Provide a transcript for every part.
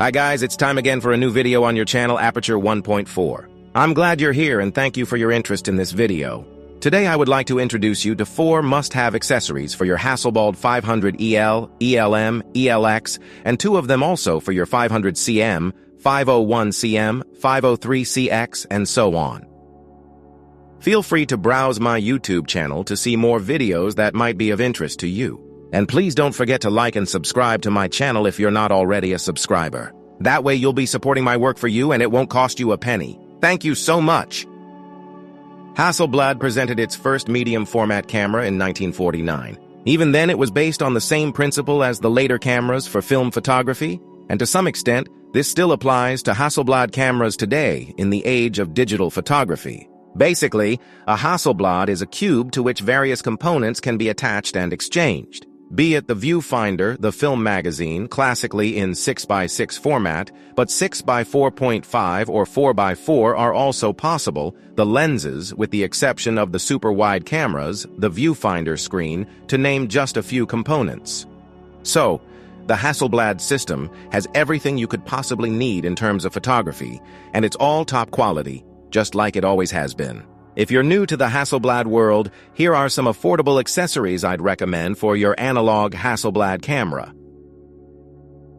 Hi guys, it's time again for a new video on your channel, Aperture 1.4. I'm glad you're here and thank you for your interest in this video. Today I would like to introduce you to 4 must-have accessories for your Hasselblad 500EL, ELM, ELX, and 2 of them also for your 500CM, 501CM, 503CX, and so on. Feel free to browse my YouTube channel to see more videos that might be of interest to you. And please don't forget to like and subscribe to my channel if you're not already a subscriber. That way you'll be supporting my work for you and it won't cost you a penny. Thank you so much. Hasselblad presented its first medium format camera in 1949. Even then it was based on the same principle as the later cameras for film photography, and to some extent, this still applies to Hasselblad cameras today in the age of digital photography. Basically, a Hasselblad is a cube to which various components can be attached and exchanged. Be it the viewfinder, the film magazine, classically in 6x6 format, but 6x4.5 or 4x4 are also possible, the lenses, with the exception of the super-wide cameras, the viewfinder screen, to name just a few components. So, the Hasselblad system has everything you could possibly need in terms of photography, and it's all top quality, just like it always has been. If you're new to the Hasselblad world, here are some affordable accessories I'd recommend for your analog Hasselblad camera.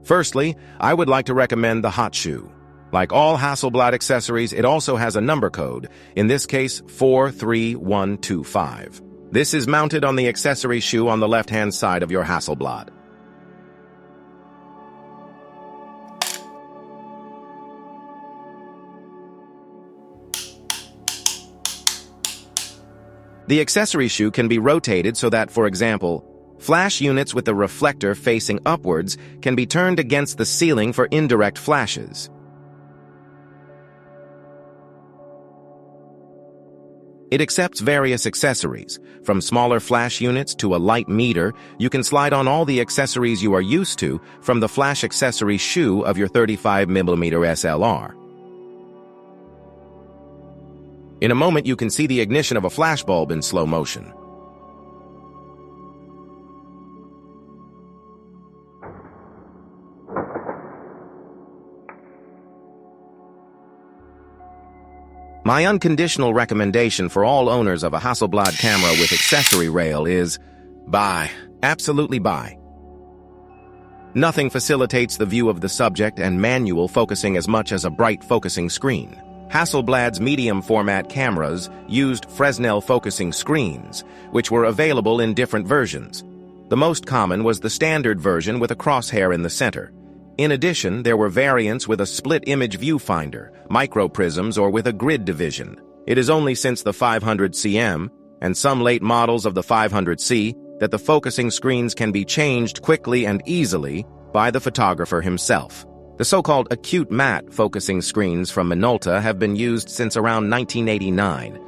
Firstly, I would like to recommend the hot shoe. Like all Hasselblad accessories, it also has a number code, in this case 43125. This is mounted on the accessory shoe on the left-hand side of your Hasselblad. The accessory shoe can be rotated so that, for example, flash units with the reflector facing upwards can be turned against the ceiling for indirect flashes. It accepts various accessories. From smaller flash units to a light meter, you can slide on all the accessories you are used to from the flash accessory shoe of your 35mm SLR. In a moment, you can see the ignition of a flashbulb in slow motion. My unconditional recommendation for all owners of a Hasselblad camera with accessory rail is buy. Absolutely buy. Nothing facilitates the view of the subject and manual focusing as much as a bright focusing screen. Hasselblad's medium format cameras used Fresnel focusing screens, which were available in different versions. The most common was the standard version with a crosshair in the center. In addition, there were variants with a split image viewfinder, microprisms, or with a grid division. It is only since the 500CM and some late models of the 500C that the focusing screens can be changed quickly and easily by the photographer himself. The so-called acute matte focusing screens from Minolta have been used since around 1989.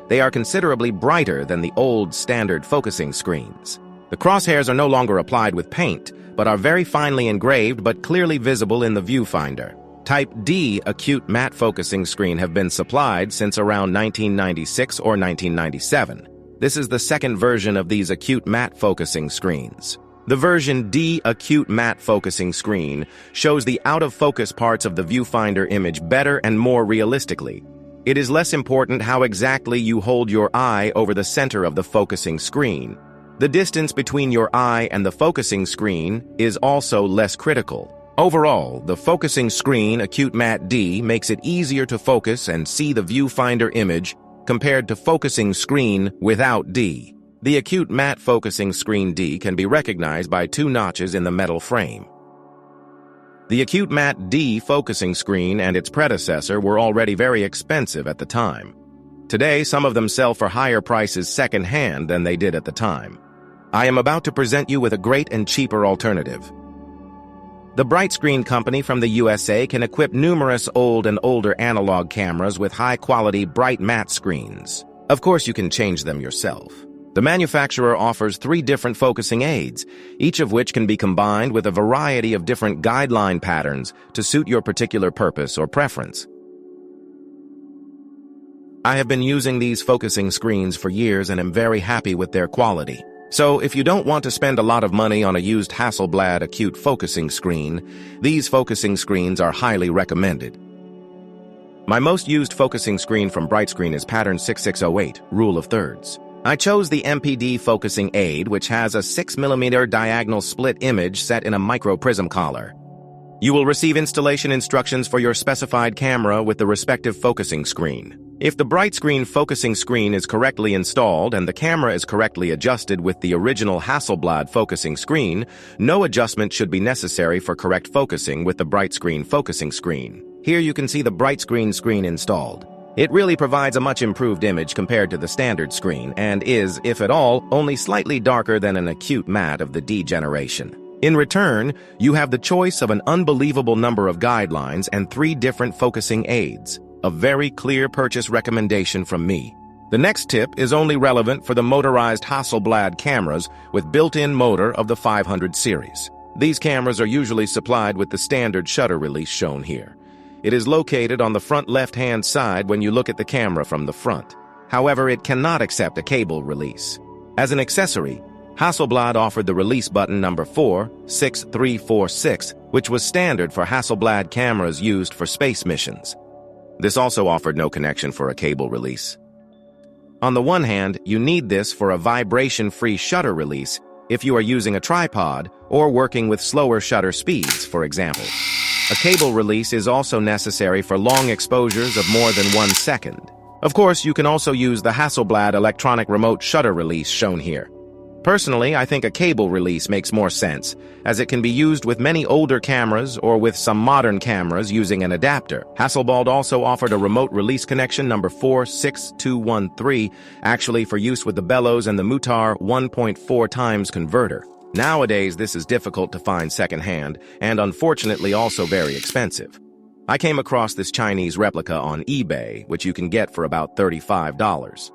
They are considerably brighter than the old standard focusing screens. The crosshairs are no longer applied with paint, but are very finely engraved but clearly visible in the viewfinder. Type D acute matte focusing screen have been supplied since around 1996 or 1997. This is the second version of these acute matte focusing screens. The version D acute matte focusing screen shows the out-of-focus parts of the viewfinder image better and more realistically. It is less important how exactly you hold your eye over the center of the focusing screen. The distance between your eye and the focusing screen is also less critical. Overall, the focusing screen acute matte D makes it easier to focus and see the viewfinder image compared to focusing screen without D. The acute matte focusing screen D can be recognized by 2 notches in the metal frame. The acute matte D focusing screen and its predecessor were already very expensive at the time. Today, some of them sell for higher prices second-hand than they did at the time. I am about to present you with a great and cheaper alternative. The Bright Screen Company from the USA can equip numerous old and older analog cameras with high-quality bright matte screens. Of course, you can change them yourself. The manufacturer offers 3 different focusing aids, each of which can be combined with a variety of different guideline patterns to suit your particular purpose or preference. I have been using these focusing screens for years and am very happy with their quality. So if you don't want to spend a lot of money on a used Hasselblad acute focusing screen, these focusing screens are highly recommended. My most used focusing screen from Brightscreen is pattern 6608, rule of thirds. I chose the MPD focusing aid, which has a 6mm diagonal split image set in a microprism collar. You will receive installation instructions for your specified camera with the respective focusing screen. If the Brightscreen focusing screen is correctly installed and the camera is correctly adjusted with the original Hasselblad focusing screen, no adjustment should be necessary for correct focusing with the Brightscreen focusing screen. Here you can see the Brightscreen screen installed. It really provides a much improved image compared to the standard screen and is, if at all, only slightly darker than an acute matte of the D generation. In return, you have the choice of an unbelievable number of guidelines and 3 different focusing aids. A very clear purchase recommendation from me. The next tip is only relevant for the motorized Hasselblad cameras with built-in motor of the 500 series. These cameras are usually supplied with the standard shutter release shown here. It is located on the front left-hand side when you look at the camera from the front. However, it cannot accept a cable release. As an accessory, Hasselblad offered the release button number 46346, which was standard for Hasselblad cameras used for space missions. This also offered no connection for a cable release. On the one hand, you need this for a vibration-free shutter release if you are using a tripod or working with slower shutter speeds, for example. A cable release is also necessary for long exposures of more than 1 second. Of course, you can also use the Hasselblad electronic remote shutter release shown here. Personally, I think a cable release makes more sense, as it can be used with many older cameras or with some modern cameras using an adapter. Hasselbald also offered a remote release connection number 46213, actually for use with the bellows and the Mutar 1.4 times converter. Nowadays, this is difficult to find secondhand, and unfortunately also very expensive. I came across this Chinese replica on eBay, which you can get for about $35.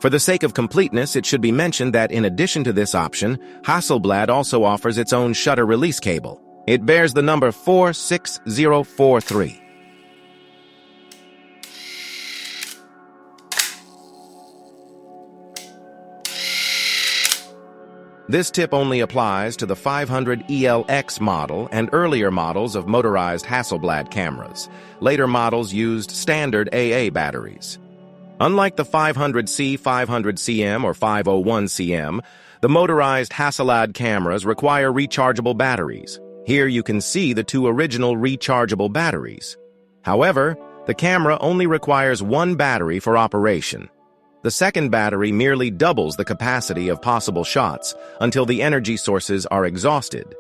For the sake of completeness, it should be mentioned that in addition to this option, Hasselblad also offers its own shutter release cable. It bears the number 46043. This tip only applies to the 500 ELX model and earlier models of motorized Hasselblad cameras. Later models used standard AA batteries. Unlike the 500C, 500cm, or 501cm, the motorized Hasselblad cameras require rechargeable batteries. Here you can see the 2 original rechargeable batteries. However, the camera only requires 1 battery for operation. The second battery merely doubles the capacity of possible shots until the energy sources are exhausted.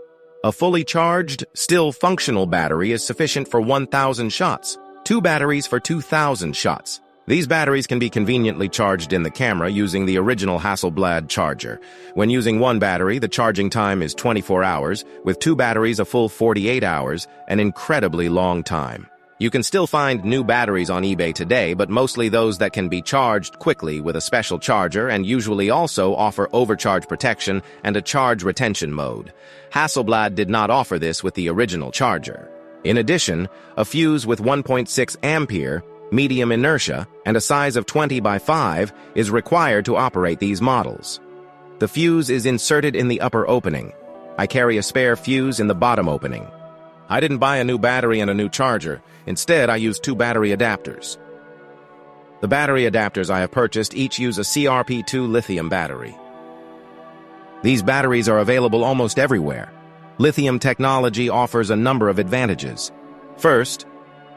A fully charged, still functional battery is sufficient for 1,000 shots, 2 batteries for 2,000 shots. These batteries can be conveniently charged in the camera using the original Hasselblad charger. When using 1 battery, the charging time is 24 hours, with 2 batteries a full 48 hours, an incredibly long time. You can still find new batteries on eBay today, but mostly those that can be charged quickly with a special charger and usually also offer overcharge protection and a charge retention mode. Hasselblad did not offer this with the original charger. In addition, a fuse with 1.6 ampere, medium inertia, and a size of 20 by 5 is required to operate these models. The fuse is inserted in the upper opening. I carry a spare fuse in the bottom opening. I didn't buy a new battery and a new charger. Instead, I used 2 battery adapters. The battery adapters I have purchased each use a CRP2 lithium battery. These batteries are available almost everywhere. Lithium technology offers a number of advantages. First,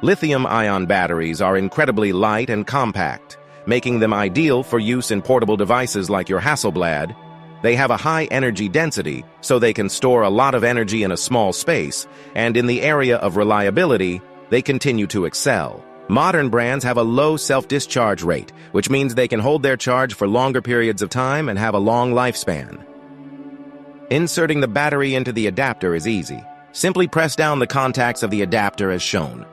lithium-ion batteries are incredibly light and compact, making them ideal for use in portable devices like your Hasselblad. They have a high energy density, so they can store a lot of energy in a small space, and in the area of reliability, they continue to excel. Modern brands have a low self-discharge rate, which means they can hold their charge for longer periods of time and have a long lifespan. Inserting the battery into the adapter is easy. Simply press down the contacts of the adapter as shown.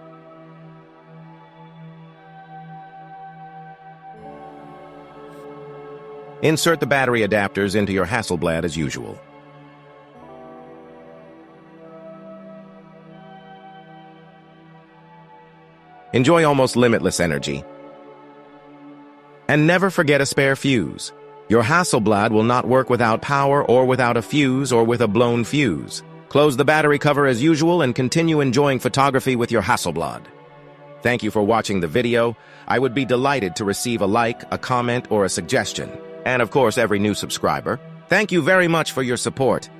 Insert the battery adapters into your Hasselblad as usual. Enjoy almost limitless energy. And never forget a spare fuse. Your Hasselblad will not work without power or without a fuse or with a blown fuse. Close the battery cover as usual and continue enjoying photography with your Hasselblad. Thank you for watching the video. I would be delighted to receive a like, a comment, or a suggestion. And of course, every new subscriber. Thank you very much for your support.